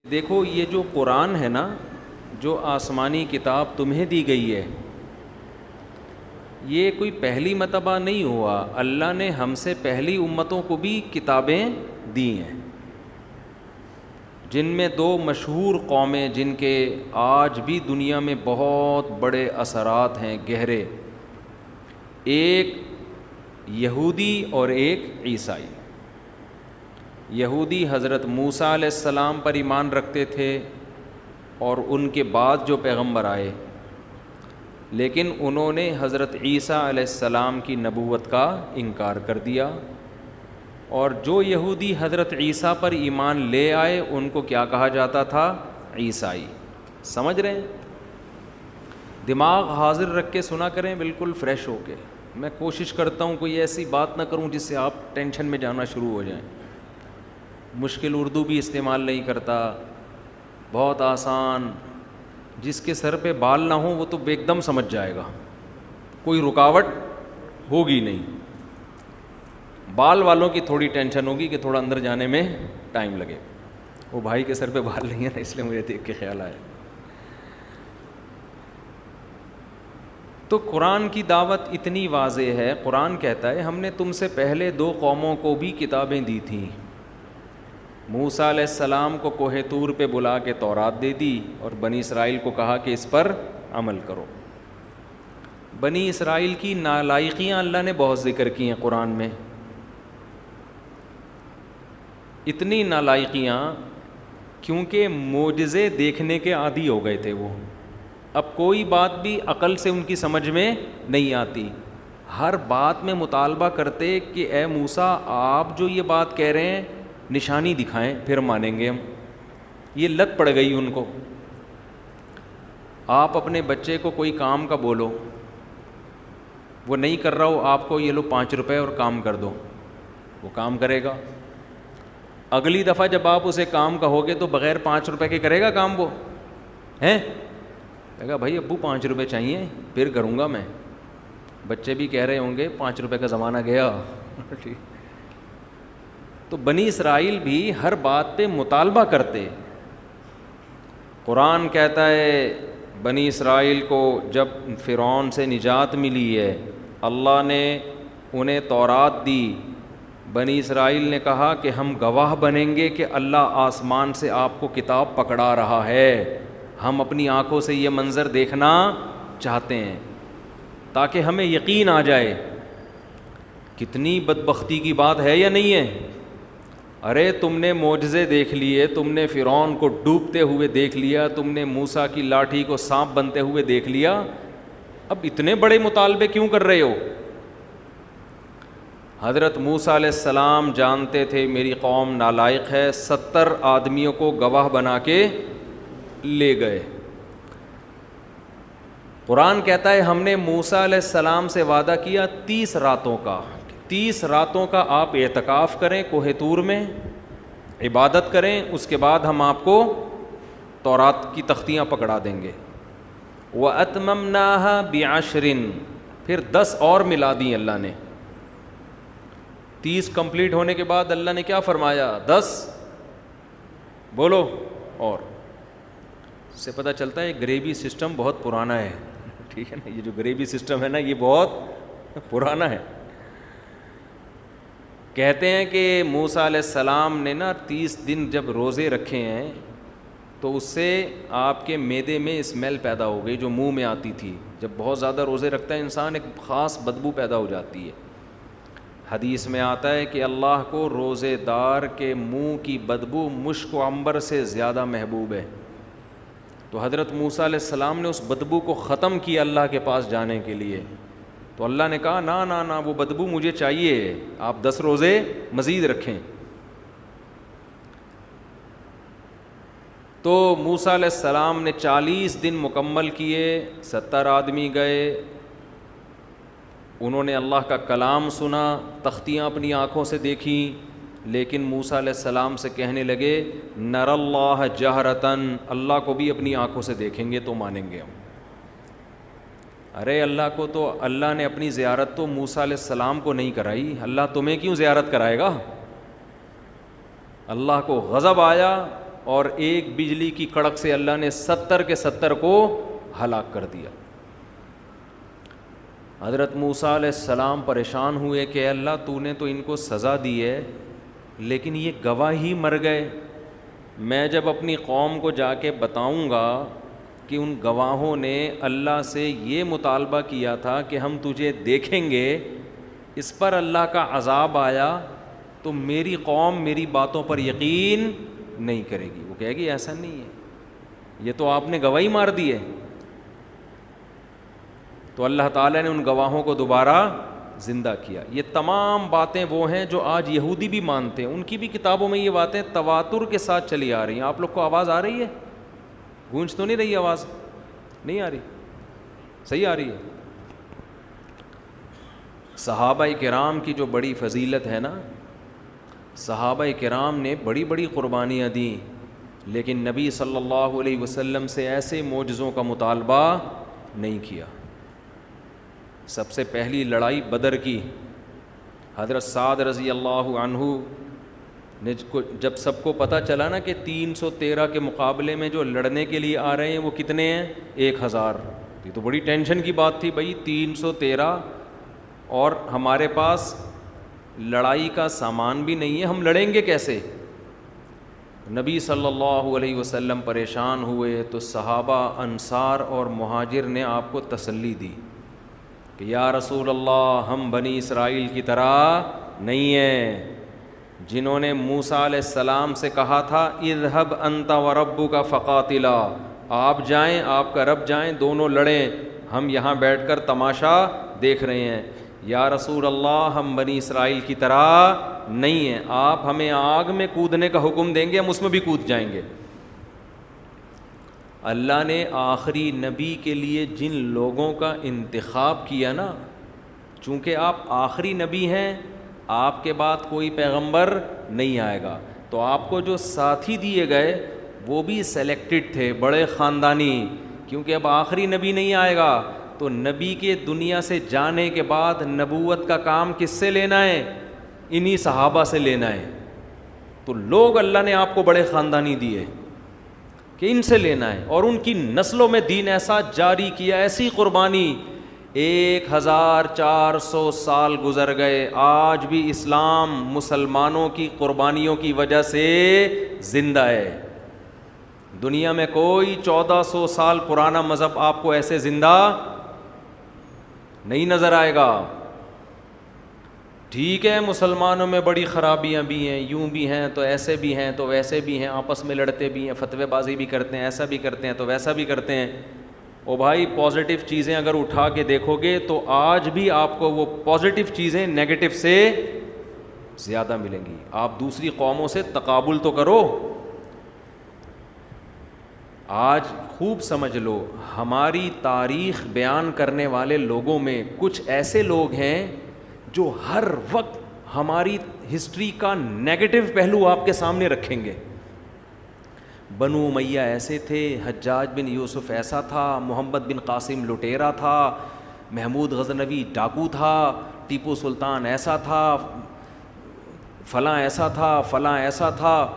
دیکھو یہ جو قرآن ہے نا، جو آسمانی کتاب تمہیں دی گئی ہے، یہ کوئی پہلی مرتبہ نہیں ہوا، اللہ نے ہم سے پہلی امتوں کو بھی کتابیں دی ہیں، جن میں دو مشہور قومیں جن کے آج بھی دنیا میں بہت بڑے اثرات ہیں گہرے، ایک یہودی اور ایک عیسائی۔ یہودی حضرت موسیٰ علیہ السلام پر ایمان رکھتے تھے اور ان کے بعد جو پیغمبر آئے، لیکن انہوں نے حضرت عیسیٰ علیہ السلام کی نبوت کا انکار کر دیا، اور جو یہودی حضرت عیسیٰ پر ایمان لے آئے ان کو کیا کہا جاتا تھا؟ عیسائی۔ سمجھ رہے ہیں؟ دماغ حاضر رکھ کے سنا کریں، بالکل فریش ہو کے۔ میں کوشش کرتا ہوں کوئی ایسی بات نہ کروں جس سے آپ ٹینشن میں جانا شروع ہو جائیں۔ مشکل اردو بھی استعمال نہیں کرتا، بہت آسان، جس کے سر پہ بال نہ ہوں وہ تو ایک دم سمجھ جائے گا، کوئی رکاوٹ ہوگی نہیں۔ بال والوں کی تھوڑی ٹینشن ہوگی کہ تھوڑا اندر جانے میں ٹائم لگے۔ وہ بھائی کے سر پہ بال نہیں ہے نا، اس لیے مجھے دیکھ کے خیال آیا۔ تو قرآن کی دعوت اتنی واضح ہے، قرآن کہتا ہے ہم نے تم سے پہلے دو قوموں کو بھی کتابیں دی تھیں۔ موسیٰ علیہ السلام کو کوہ طور پہ بلا کے تورات دے دی اور بنی اسرائیل کو کہا کہ اس پر عمل کرو۔ بنی اسرائیل کی نالائقیاں اللہ نے بہت ذکر کی ہیں قرآن میں، اتنی نالائقیاں کیونکہ معجزے دیکھنے کے عادی ہو گئے تھے وہ، اب کوئی بات بھی عقل سے ان کی سمجھ میں نہیں آتی، ہر بات میں مطالبہ کرتے کہ اے موسیٰ آپ جو یہ بات کہہ رہے ہیں نشانی دکھائیں پھر مانیں گے ہم۔ یہ لت پڑ گئی ان کو۔ آپ اپنے بچے کو کوئی کام کا بولو، وہ نہیں کر رہا ہو، آپ کو یہ لو 5 روپے اور کام کر دو، وہ کام کرے گا۔ اگلی دفعہ جب آپ اسے کام کہو گے تو بغیر 5 روپے کے کرے گا کام، وہ ہیں کہے گا بھائی ابو 5 روپے چاہیے پھر کروں گا میں۔ بچے بھی کہہ رہے ہوں گے 5 روپے کا زمانہ گیا۔ تو بنی اسرائیل بھی ہر بات پہ مطالبہ کرتے۔ قرآن کہتا ہے بنی اسرائیل کو جب فرعون سے نجات ملی ہے، اللہ نے انہیں تورات دی، بنی اسرائیل نے کہا کہ ہم گواہ بنیں گے کہ اللہ آسمان سے آپ کو کتاب پکڑا رہا ہے، ہم اپنی آنکھوں سے یہ منظر دیکھنا چاہتے ہیں تاکہ ہمیں یقین آ جائے۔ کتنی بدبختی کی بات ہے یا نہیں ہے؟ ارے تم نے معجزے دیکھ لیے، تم نے فرعون کو ڈوبتے ہوئے دیکھ لیا، تم نے موسیٰ کی لاٹھی کو سانپ بنتے ہوئے دیکھ لیا، اب اتنے بڑے مطالبے کیوں کر رہے ہو؟ حضرت موسیٰ علیہ السلام جانتے تھے میری قوم نالائق ہے، 70 آدمیوں کو گواہ بنا کے لے گئے۔ قرآن کہتا ہے ہم نے موسیٰ علیہ السلام سے وعدہ کیا 30 راتوں کا، 30 راتوں کا آپ اعتکاف کریں کوہ طور میں، عبادت کریں، اس کے بعد ہم آپ کو تورات کی تختیاں پکڑا دیں گے۔ وَأَتْمَمْنَاهَا بِعَشْرٍ، پھر 10 اور ملا دیں اللہ نے۔ 30 کمپلیٹ ہونے کے بعد اللہ نے کیا فرمایا؟ 10 بولو اور۔ اس سے پتہ چلتا ہے گریوی سسٹم بہت پرانا ہے، ٹھیک ہے نا؟ یہ جو گریوی سسٹم ہے نا یہ بہت پرانا ہے۔ کہتے ہیں کہ موسیٰ علیہ السلام نے نا 30 دن جب روزے رکھے ہیں تو اس سے آپ کے معدے میں اسمیل پیدا ہو گئی جو منہ میں آتی تھی۔ جب بہت زیادہ روزے رکھتا ہے انسان ایک خاص بدبو پیدا ہو جاتی ہے۔ حدیث میں آتا ہے کہ اللہ کو روزے دار کے منہ کی بدبو مشک و عنبر سے زیادہ محبوب ہے۔ تو حضرت موسیٰ علیہ السلام نے اس بدبو کو ختم کیا اللہ کے پاس جانے کے لیے، تو اللہ نے کہا نا نا نا وہ بدبو مجھے چاہیے، آپ 10 روزے مزید رکھیں۔ تو موسیٰ علیہ السلام نے 40 دن مکمل کیے، 70 آدمی گئے، انہوں نے اللہ کا کلام سنا، تختیاں اپنی آنکھوں سے دیکھیں، لیکن موسیٰ علیہ السلام سے کہنے لگے نر اللہ جہرتن، اللہ کو بھی اپنی آنکھوں سے دیکھیں گے تو مانیں گے ہم۔ ارے اللہ کو تو اللہ نے اپنی زیارت تو موسیٰ علیہ السلام کو نہیں کرائی، اللہ تمہیں کیوں زیارت کرائے گا؟ اللہ کو غضب آیا اور ایک بجلی کی کڑک سے اللہ نے 70 کے 70 کو ہلاک کر دیا۔ حضرت موسیٰ علیہ السلام پریشان ہوئے کہ اللہ تو نے تو ان کو سزا دی ہے، لیکن یہ گواہ ہی مر گئے، میں جب اپنی قوم کو جا کے بتاؤں گا کہ ان گواہوں نے اللہ سے یہ مطالبہ کیا تھا کہ ہم تجھے دیکھیں گے، اس پر اللہ کا عذاب آیا تو میری قوم میری باتوں پر یقین نہیں کرے گی، وہ کہے گی ایسا نہیں ہے، یہ تو آپ نے گواہی مار دی ہے۔ تو اللہ تعالیٰ نے ان گواہوں کو دوبارہ زندہ کیا۔ یہ تمام باتیں وہ ہیں جو آج یہودی بھی مانتے ہیں، ان کی بھی کتابوں میں یہ باتیں تواتر کے ساتھ چلی آ رہی ہیں۔ آپ لوگ کو آواز آ رہی ہے؟ گونج تو نہیں رہی آواز؟ نہیں آ رہی؟ صحیح آ رہی ہے؟ صحابہ کرام کی جو بڑی فضیلت ہے نا، صحابہ کرام نے بڑی بڑی قربانیاں دیں، لیکن نبی صلی اللہ علیہ وسلم سے ایسے معجزوں کا مطالبہ نہیں کیا۔ سب سے پہلی لڑائی بدر کی، حضرت سعد رضی اللہ عنہ نے جب سب کو پتہ چلا نا کہ 313 کے مقابلے میں جو لڑنے کے لیے آ رہے ہیں وہ کتنے ہیں؟ 1000۔ یہ تو بڑی ٹینشن کی بات تھی بھائی، 313 اور ہمارے پاس لڑائی کا سامان بھی نہیں ہے، ہم لڑیں گے کیسے؟ نبی صلی اللہ علیہ وسلم پریشان ہوئے تو صحابہ انصار اور مہاجر نے آپ کو تسلی دی کہ یا رسول اللہ ہم بنی اسرائیل کی طرح نہیں ہیں، جنہوں نے موسیٰ علیہ السلام سے کہا تھا اذهب انت وربک فقاتلا، آپ جائیں آپ کا رب جائیں دونوں لڑیں، ہم یہاں بیٹھ کر تماشا دیکھ رہے ہیں۔ یا رسول اللہ ہم بنی اسرائیل کی طرح نہیں ہیں، آپ ہمیں آگ میں کودنے کا حکم دیں گے ہم اس میں بھی کود جائیں گے۔ اللہ نے آخری نبی کے لیے جن لوگوں کا انتخاب کیا نا، چونکہ آپ آخری نبی ہیں، آپ کے بعد کوئی پیغمبر نہیں آئے گا، تو آپ کو جو ساتھی دیے گئے وہ بھی سلیکٹڈ تھے، بڑے خاندانی، کیونکہ اب آخری نبی نہیں آئے گا تو نبی کے دنیا سے جانے کے بعد نبوت کا کام کس سے لینا ہے؟ انہی صحابہ سے لینا ہے۔ تو لوگ اللہ نے آپ کو بڑے خاندانی دیے کہ ان سے لینا ہے، اور ان کی نسلوں میں دین ایسا جاری کیا، ایسی قربانی، 1400 سال گزر گئے، آج بھی اسلام مسلمانوں کی قربانیوں کی وجہ سے زندہ ہے۔ دنیا میں کوئی 1400 سال پرانا مذہب آپ کو ایسے زندہ نہیں نظر آئے گا۔ ٹھیک ہے مسلمانوں میں بڑی خرابیاں بھی ہیں، یوں بھی ہیں تو ایسے بھی ہیں تو ویسے بھی ہیں، آپس میں لڑتے بھی ہیں، فتوے بازی بھی کرتے ہیں، ایسا بھی کرتے ہیں تو ویسا بھی کرتے ہیں۔ او بھائی پازیٹیو چیزیں اگر اٹھا کے دیکھو گے تو آج بھی آپ کو وہ پازیٹیو چیزیں نیگیٹو سے زیادہ ملیں گی۔ آپ دوسری قوموں سے تقابل تو کرو۔ آج خوب سمجھ لو، ہماری تاریخ بیان کرنے والے لوگوں میں کچھ ایسے لوگ ہیں جو ہر وقت ہماری ہسٹری کا نیگیٹو پہلو آپ کے سامنے رکھیں گے۔ بنو امیہ ایسے تھے، حجاج بن یوسف ایسا تھا، محمد بن قاسم لٹیرا تھا، محمود غزنوی ڈاکو تھا، ٹیپو سلطان ایسا تھا، فلاں ایسا تھا، فلاں ایسا تھا،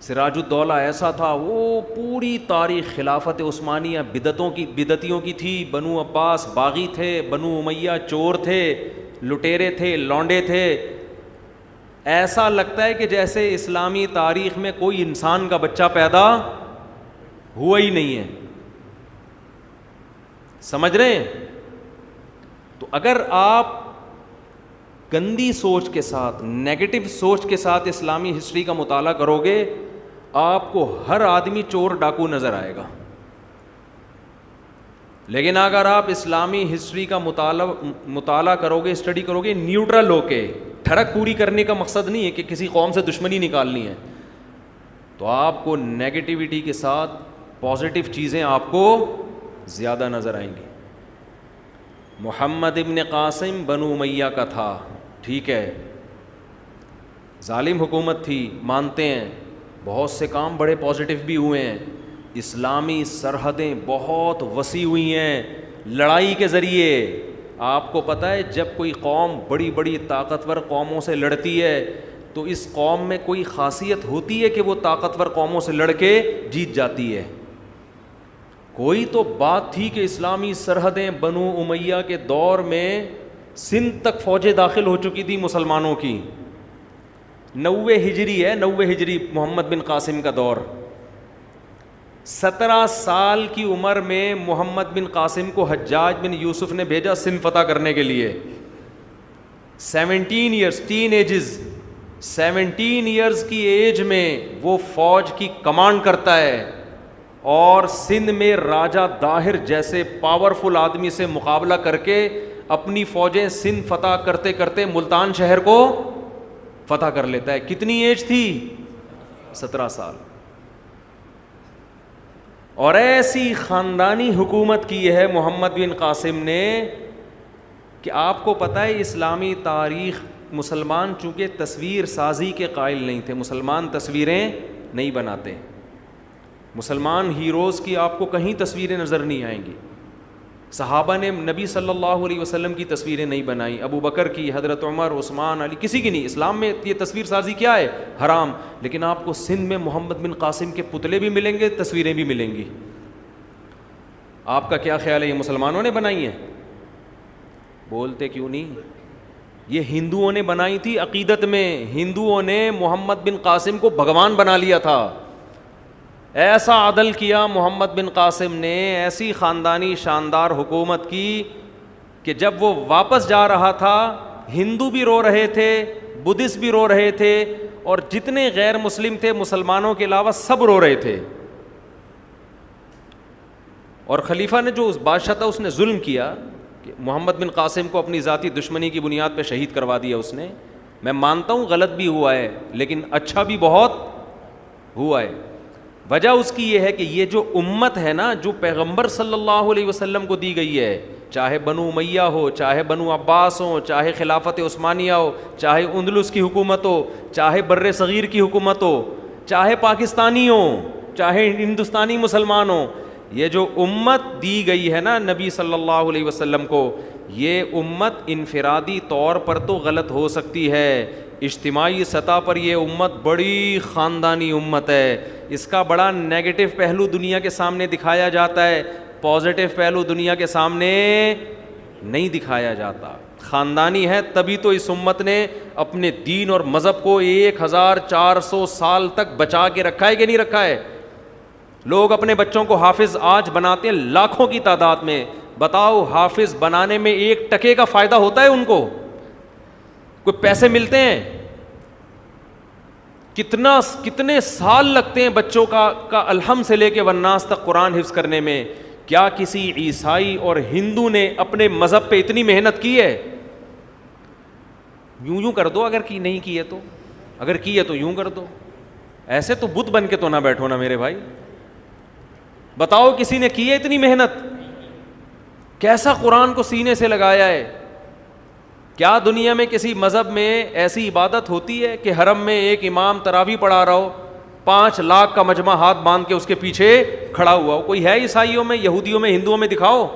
سراج الدولہ ایسا تھا۔ وہ پوری تاریخ خلافت عثمانیہ بدعتیوں کی تھی۔ بنو عباس باغی تھے، بنو امیہ چور تھے، لٹیرے تھے، لونڈے تھے۔ ایسا لگتا ہے کہ جیسے اسلامی تاریخ میں کوئی انسان کا بچہ پیدا ہوا ہی نہیں ہے۔ سمجھ رہے ہیں؟ تو اگر آپ گندی سوچ کے ساتھ، نیگیٹو سوچ کے ساتھ اسلامی ہسٹری کا مطالعہ کرو گے، آپ کو ہر آدمی چور ڈاکو نظر آئے گا۔ لیکن اگر آپ اسلامی ہسٹری کا مطالعہ کرو گے، اسٹڈی کرو گے نیوٹرل ہو کے، ٹھڑک پوری کرنے کا مقصد نہیں ہے کہ کسی قوم سے دشمنی نکالنی ہے، تو آپ کو نیگیٹیوٹی کے ساتھ پازیٹیو چیزیں آپ کو زیادہ نظر آئیں گی۔ محمد ابن قاسم بنو امیہ کا تھا، ٹھیک ہے، ظالم حکومت تھی، مانتے ہیں، بہت سے کام بڑے پازیٹیو بھی ہوئے ہیں، اسلامی سرحدیں بہت وسیع ہوئی ہیں لڑائی کے ذریعے۔ آپ کو پتہ ہے جب کوئی قوم بڑی بڑی طاقتور قوموں سے لڑتی ہے تو اس قوم میں کوئی خاصیت ہوتی ہے کہ وہ طاقتور قوموں سے لڑ کے جیت جاتی ہے؟ کوئی تو بات تھی کہ اسلامی سرحدیں بنو امیہ کے دور میں سندھ تک فوجیں داخل ہو چکی تھی مسلمانوں کی. 90 ہجری ہے، 90 ہجری محمد بن قاسم کا دور. 17 سال کی عمر میں محمد بن قاسم کو حجاج بن یوسف نے بھیجا سندھ فتح کرنے کے لیے. 17 ایئرز، ٹین ایجز، 17 ایئرز کی ایج میں وہ فوج کی کمانڈ کرتا ہے اور سندھ میں راجہ داہر جیسے پاورفل آدمی سے مقابلہ کر کے اپنی فوجیں سندھ فتح کرتے کرتے ملتان شہر کو فتح کر لیتا ہے. کتنی ایج تھی؟ 17 سال. اور ایسی خاندانی حکومت کی ہے محمد بن قاسم نے کہ آپ کو پتہ ہے اسلامی تاریخ، مسلمان چونکہ تصویر سازی کے قائل نہیں تھے، مسلمان تصویریں نہیں بناتے. مسلمان ہیروز کی آپ کو کہیں تصویریں نظر نہیں آئیں گی. صحابہ نے نبی صلی اللہ علیہ وسلم کی تصویریں نہیں بنائیں، ابو بکر کی، حضرت عمر، عثمان، علی، کسی کی نہیں. اسلام میں یہ تصویر سازی کیا ہے؟ حرام. لیکن آپ کو سندھ میں محمد بن قاسم کے پتلے بھی ملیں گے، تصویریں بھی ملیں گی. آپ کا کیا خیال ہے یہ مسلمانوں نے بنائی ہیں؟ بولتے کیوں نہیں؟ یہ ہندوؤں نے بنائی تھی. عقیدت میں ہندوؤں نے محمد بن قاسم کو بھگوان بنا لیا تھا. ایسا عدل کیا محمد بن قاسم نے، ایسی خاندانی شاندار حکومت کی کہ جب وہ واپس جا رہا تھا ہندو بھی رو رہے تھے، بدھسٹ بھی رو رہے تھے، اور جتنے غیر مسلم تھے مسلمانوں کے علاوہ سب رو رہے تھے. اور خلیفہ نے جو اس بادشاہ تھا اس نے ظلم کیا کہ محمد بن قاسم کو اپنی ذاتی دشمنی کی بنیاد پہ شہید کروا دیا اس نے. میں مانتا ہوں غلط بھی ہوا ہے لیکن اچھا بھی بہت ہوا ہے. وجہ اس کی یہ ہے کہ یہ جو امت ہے نا، جو پیغمبر صلی اللہ علیہ وسلم کو دی گئی ہے، چاہے بنو امیہ ہو، چاہے بنو عباس ہو، چاہے خلافت عثمانیہ ہو، چاہے اندلس کی حکومت ہو، چاہے بر صغیر کی حکومت ہو، چاہے پاکستانی ہو، چاہے ہندوستانی مسلمان ہو، یہ جو امت دی گئی ہے نا نبی صلی اللہ علیہ وسلم کو، یہ امت انفرادی طور پر تو غلط ہو سکتی ہے، اجتماعی سطح پر یہ امت بڑی خاندانی امت ہے. اس کا بڑا نیگیٹو پہلو دنیا کے سامنے دکھایا جاتا ہے، پازیٹیو پہلو دنیا کے سامنے نہیں دکھایا جاتا. خاندانی ہے تبھی تو اس امت نے اپنے دین اور مذہب کو 1400 سال تک بچا کے رکھا ہے کہ نہیں رکھا ہے. لوگ اپنے بچوں کو حافظ آج بناتے ہیں لاکھوں کی تعداد میں. بتاؤ حافظ بنانے میں 1 ٹکے کا فائدہ ہوتا ہے ان کو؟ کوئی پیسے ملتے ہیں؟ کتنے سال لگتے ہیں بچوں کا الحم سے لے کے والناس تک قرآن حفظ کرنے میں؟ کیا کسی عیسائی اور ہندو نے اپنے مذہب پہ اتنی محنت کی ہے؟ یوں کر دو اگر کی نہیں کی ہے تو، اگر کی ہے تو یوں کر دو. ایسے تو بت بن کے تو نہ بیٹھو نا میرے بھائی. بتاؤ کسی نے کی ہے اتنی محنت؟ کیسا قرآن کو سینے سے لگایا ہے. کیا دنیا میں کسی مذہب میں ایسی عبادت ہوتی ہے کہ حرم میں ایک امام تراویح پڑھا رہا ہو، 5 لاکھ کا مجمع ہاتھ باندھ کے اس کے پیچھے کھڑا ہوا ہو؟ کوئی ہے عیسائیوں میں، یہودیوں میں، ہندوؤں میں؟ دکھاؤ.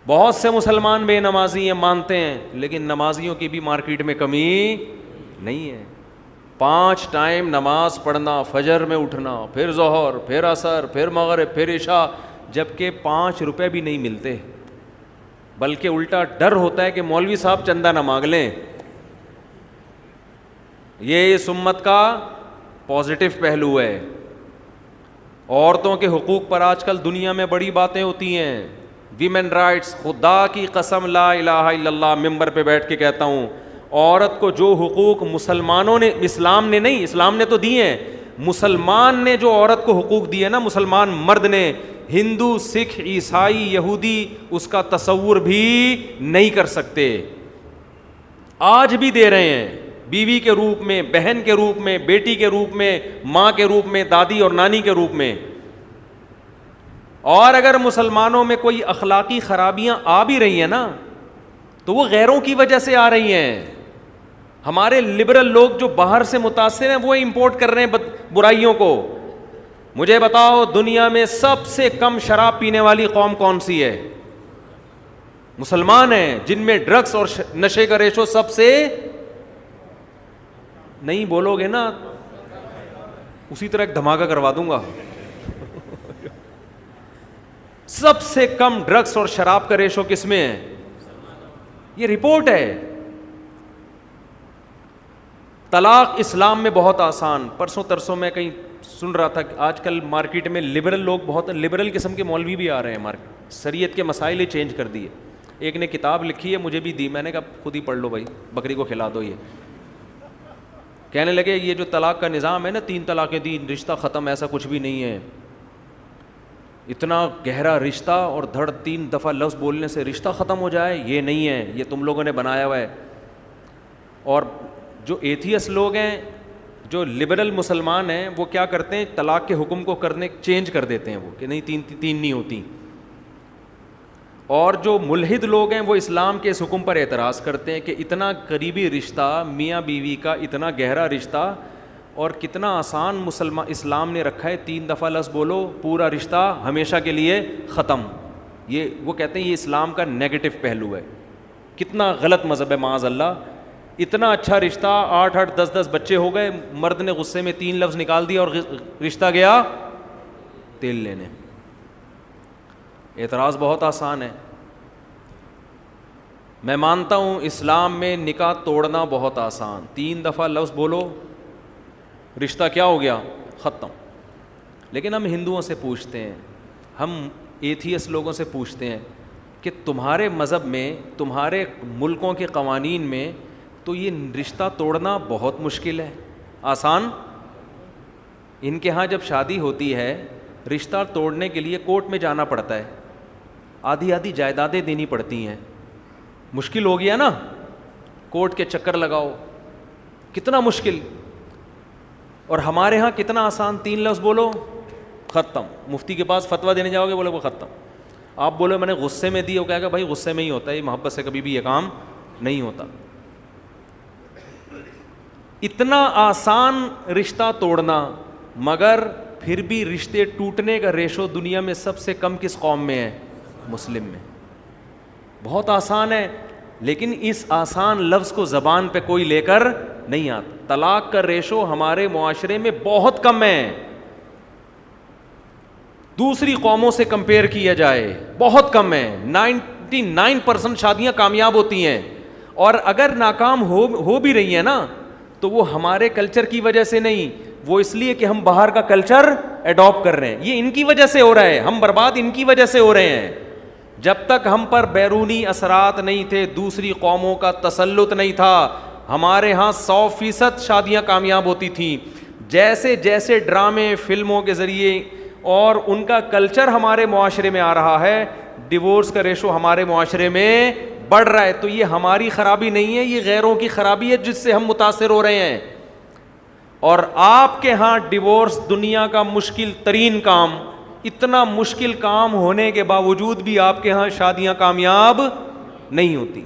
بہت سے مسلمان بے نمازی ہیں مانتے ہیں، لیکن نمازیوں کی بھی مارکیٹ میں کمی نہیں ہے. 5 ٹائم نماز پڑھنا، فجر میں اٹھنا، پھر ظہر، پھر عصر، پھر مغرب، پھر عشاء، جبکہ 5 روپے بھی نہیں ملتے، بلکہ الٹا ڈر ہوتا ہے کہ مولوی صاحب چندہ نہ مانگ لیں. یہ اس امت کا پازیٹیو پہلو ہے. عورتوں کے حقوق پر آج کل دنیا میں بڑی باتیں ہوتی ہیں، ویمن رائٹس. خدا کی قسم لا الہ الا اللہ ممبر پہ بیٹھ کے کہتا ہوں، عورت کو جو حقوق مسلمانوں نے، اسلام نے نہیں، اسلام نے تو دیے ہیں، مسلمان نے جو عورت کو حقوق دیے نا، مسلمان مرد نے، ہندو، سکھ، عیسائی، یہودی اس کا تصور بھی نہیں کر سکتے. آج بھی دے رہے ہیں، بیوی کے روپ میں، بہن کے روپ میں، بیٹی کے روپ میں، ماں کے روپ میں، دادی اور نانی کے روپ میں. اور اگر مسلمانوں میں کوئی اخلاقی خرابیاں آ بھی رہی ہیں نا تو وہ غیروں کی وجہ سے آ رہی ہیں. ہمارے لبرل لوگ جو باہر سے متاثر ہیں وہ امپورٹ کر رہے ہیں برائیوں کو. مجھے بتاؤ دنیا میں سب سے کم شراب پینے والی قوم کون سی ہے؟ مسلمان ہیں، جن میں ڈرگس اور نشے کا ریشو سب سے نہیں بولو گے نا اسی طرح ایک دھماکہ کروا دوں گا. سب سے کم ڈرگس اور شراب کا ریشو کس میں ہے؟ یہ رپورٹ ہے. طلاق اسلام میں بہت آسان. پرسوں ترسوں میں کہیں سن رہا تھا کہ آج کل مارکیٹ میں لبرل لوگ بہت لبرل قسم کے مولوی بھی آ رہے ہیں مارکیٹ, شریعت کے مسائل ہی چینج کر دیے. ایک نے کتاب لکھی ہے, مجھے بھی دی, میں نے کہا خود ہی پڑھ لو بھائی, بکری کو کھلا دو. یہ کہنے لگے یہ جو طلاق کا نظام ہے نا, 3 طلاقیں دی, رشتہ ختم, ایسا کچھ بھی نہیں ہے. اتنا گہرا رشتہ اور 3 دفعہ لفظ بولنے سے رشتہ ختم ہو جائے, یہ نہیں ہے, یہ تم لوگوں نے بنایا ہوا ہے. اور جو ایتھیس لوگ ہیں, جو لبرل مسلمان ہیں, وہ کیا کرتے ہیں, طلاق کے حکم کو چینج کر دیتے ہیں وہ, کہ نہیں 3 نہیں ہوتی. اور جو ملحد لوگ ہیں وہ اسلام کے اس حکم پر اعتراض کرتے ہیں کہ اتنا قریبی رشتہ, میاں بیوی کا اتنا گہرا رشتہ, اور کتنا آسان اسلام نے رکھا ہے, 3 دفعہ لفظ بولو پورا رشتہ ہمیشہ کے لیے ختم. یہ وہ کہتے ہیں یہ اسلام کا نیگیٹو پہلو ہے. کتنا غلط مذہب ہے معاذ اللہ. اتنا اچھا رشتہ, 8 10 بچے ہو گئے, مرد نے غصے میں 3 لفظ نکال دیا اور رشتہ گیا تیل لینے. اعتراض بہت آسان ہے. میں مانتا ہوں اسلام میں نکاح توڑنا بہت آسان, 3 دفعہ لفظ بولو رشتہ کیا ہو گیا, ختم. لیکن ہم ہندوؤں سے پوچھتے ہیں, ہم ایتھیس لوگوں سے پوچھتے ہیں کہ تمہارے مذہب میں, تمہارے ملکوں کے قوانین میں تو یہ رشتہ توڑنا بہت مشکل ہے, آسان. ان کے ہاں جب شادی ہوتی ہے رشتہ توڑنے کے لیے کورٹ میں جانا پڑتا ہے, آدھی جائیدادیں دینی پڑتی ہیں. مشکل ہو گیا نا, کورٹ کے چکر لگاؤ, کتنا مشکل. اور ہمارے ہاں کتنا آسان, 3 لفظ بولو ختم. مفتی کے پاس فتویٰ دینے جاؤ گے, بولے وہ ختم. آپ بولے میں نے غصے میں دی, وہ کہے گا بھائی غصے میں ہی ہوتا ہے, یہ محبت سے کبھی بھی یہ کام نہیں ہوتا. اتنا آسان رشتہ توڑنا, مگر پھر بھی رشتے ٹوٹنے کا ریشو دنیا میں سب سے کم کس قوم میں ہے؟ مسلم میں. بہت آسان ہے, لیکن اس آسان لفظ کو زبان پہ کوئی لے کر نہیں آتا. طلاق کا ریشو ہمارے معاشرے میں بہت کم ہے, دوسری قوموں سے کمپیئر کیا جائے بہت کم ہے. 99% شادیاں کامیاب ہوتی ہیں, اور اگر ناکام ہو بھی رہی ہیں نا تو وہ ہمارے کلچر کی وجہ سے نہیں, وہ اس لیے کہ ہم باہر کا کلچر ایڈاپٹ کر رہے ہیں. یہ ان کی وجہ سے ہو رہا ہے, ہم برباد ان کی وجہ سے ہو رہے ہیں. جب تک ہم پر بیرونی اثرات نہیں تھے, دوسری قوموں کا تسلط نہیں تھا, ہمارے ہاں 100% شادیاں کامیاب ہوتی تھیں. جیسے جیسے ڈرامے, فلموں کے ذریعے اور ان کا کلچر ہمارے معاشرے میں آ رہا ہے, ڈیورس کا ریشو ہمارے معاشرے میں بڑھ رہا ہے. تو یہ ہماری خرابی نہیں ہے, یہ غیروں کی خرابی ہے جس سے ہم متاثر ہو رہے ہیں. اور آپ کے ہاں ڈیورس دنیا کا مشکل ترین کام, اتنا مشکل کام ہونے کے باوجود بھی آپ کے ہاں شادیاں کامیاب نہیں ہوتی.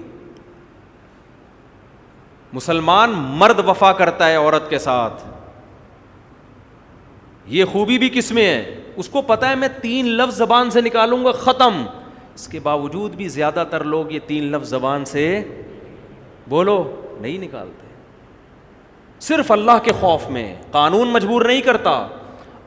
مسلمان مرد وفا کرتا ہے عورت کے ساتھ, یہ خوبی بھی کس میں ہے؟ اس کو پتا ہے میں 3 لفظ زبان سے نکالوں گا ختم. اس کے باوجود بھی زیادہ تر لوگ یہ 3 لفظ زبان سے بولو نہیں نکالتے, صرف اللہ کے خوف میں. قانون مجبور نہیں کرتا,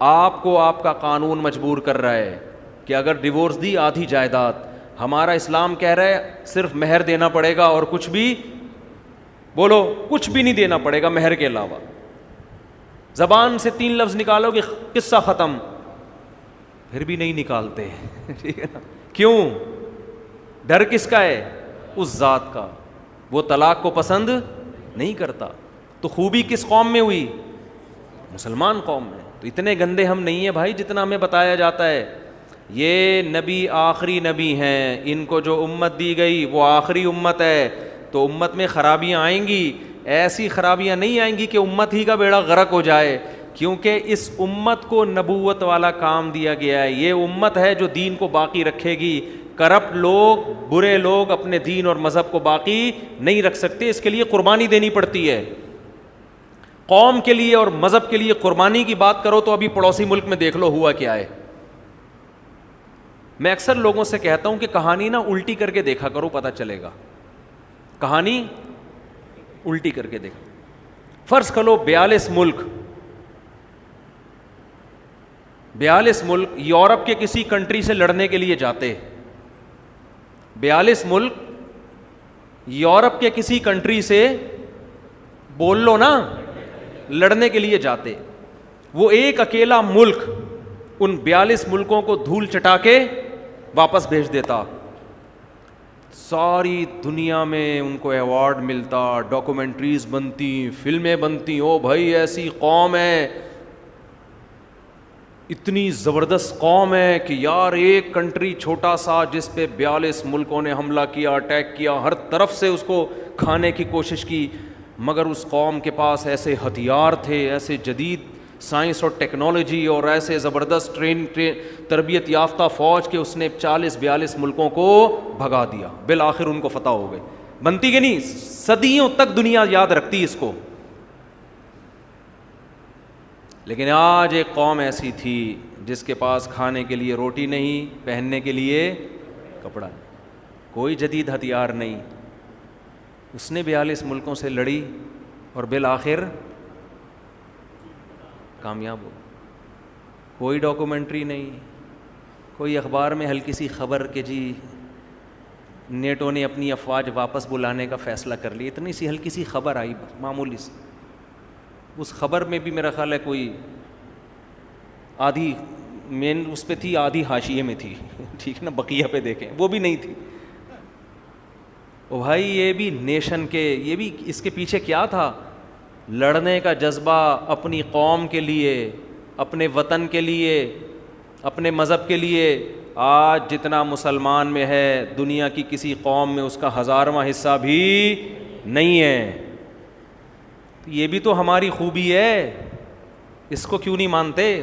آپ کو آپ کا قانون مجبور کر رہا ہے کہ اگر ڈیورس دی آدھی جائیداد. ہمارا اسلام کہہ رہا ہے صرف مہر دینا پڑے گا, اور کچھ بھی بولو کچھ بھی نہیں دینا پڑے گا مہر کے علاوہ. زبان سے 3 لفظ نکالو گے قصہ ختم, پھر بھی نہیں نکالتے. ٹھیک ہے نا, کیوں؟ ڈر کس کا ہے؟ اس ذات کا, وہ طلاق کو پسند نہیں کرتا. تو خوبی کس قوم میں ہوئی؟ مسلمان قوم میں. تو اتنے گندے ہم نہیں ہیں بھائی جتنا ہمیں بتایا جاتا ہے. یہ نبی آخری نبی ہیں, ان کو جو امت دی گئی وہ آخری امت ہے. تو امت میں خرابیاں آئیں گی, ایسی خرابیاں نہیں آئیں گی کہ امت ہی کا بیڑا غرق ہو جائے, کیونکہ اس امت کو نبوت والا کام دیا گیا ہے. یہ امت ہے جو دین کو باقی رکھے گی. کرپٹ لوگ, برے لوگ اپنے دین اور مذہب کو باقی نہیں رکھ سکتے, اس کے لیے قربانی دینی پڑتی ہے. قوم کے لیے اور مذہب کے لیے قربانی کی بات کرو تو ابھی پڑوسی ملک میں دیکھ لو ہوا کیا ہے. میں اکثر لوگوں سے کہتا ہوں کہ کہانی نا الٹی کر کے دیکھا کرو, پتہ چلے گا. کہانی الٹی کر کے دیکھو. فرض کرو 42 ملک یورپ کے کسی کنٹری سے لڑنے کے لیے جاتے, 42 ملک یورپ کے کسی کنٹری سے بول لو نا لڑنے کے لیے جاتے, وہ ایک اکیلا ملک ان 42 ملکوں کو دھول چٹا کے واپس بھیج دیتا, ساری دنیا میں ان کو ایوارڈ ملتا, ڈاکومنٹریز بنتی, فلمیں بنتی, او بھائی ایسی قوم ہے, اتنی زبردست قوم ہے کہ یار ایک کنٹری چھوٹا سا جس پہ 42 ملکوں نے حملہ کیا, اٹیک کیا, ہر طرف سے اس کو کھانے کی کوشش کی, مگر اس قوم کے پاس ایسے ہتھیار تھے, ایسے جدید سائنس اور ٹیکنالوجی اور ایسے زبردست تربیت یافتہ فوج کہ اس نے 40-42 ملکوں کو بھگا دیا, بالآخر ان کو فتح ہو گئے. بنتی کہ نہیں, صدیوں تک دنیا یاد رکھتی اس کو. لیکن آج ایک قوم ایسی تھی جس کے پاس کھانے کے لیے روٹی نہیں, پہننے کے لیے کپڑا نہیں, کوئی جدید ہتھیار نہیں, اس نے 42 ملکوں سے لڑی اور بالآخر کامیاب ہو. کوئی ڈاکومنٹری نہیں, کوئی اخبار میں ہلکی سی خبر کہ جی نیٹو نے اپنی افواج واپس بلانے کا فیصلہ کر لیا, اتنی سی ہلکی سی خبر آئی معمولی سی. اس خبر میں بھی میرا خیال ہے کوئی آدھی مین اس پہ تھی, آدھی حاشیے میں تھی, ٹھیک نا, بقیہ پہ دیکھیں وہ بھی نہیں تھی. او بھائی یہ بھی نیشن کے, یہ بھی اس کے پیچھے کیا تھا, لڑنے کا جذبہ اپنی قوم کے لیے, اپنے وطن کے لیے, اپنے مذہب کے لیے. آج جتنا مسلمان میں ہے دنیا کی کسی قوم میں اس کا 1000واں حصہ بھی نہیں ہے. یہ بھی تو ہماری خوبی ہے, اس کو کیوں نہیں مانتے؟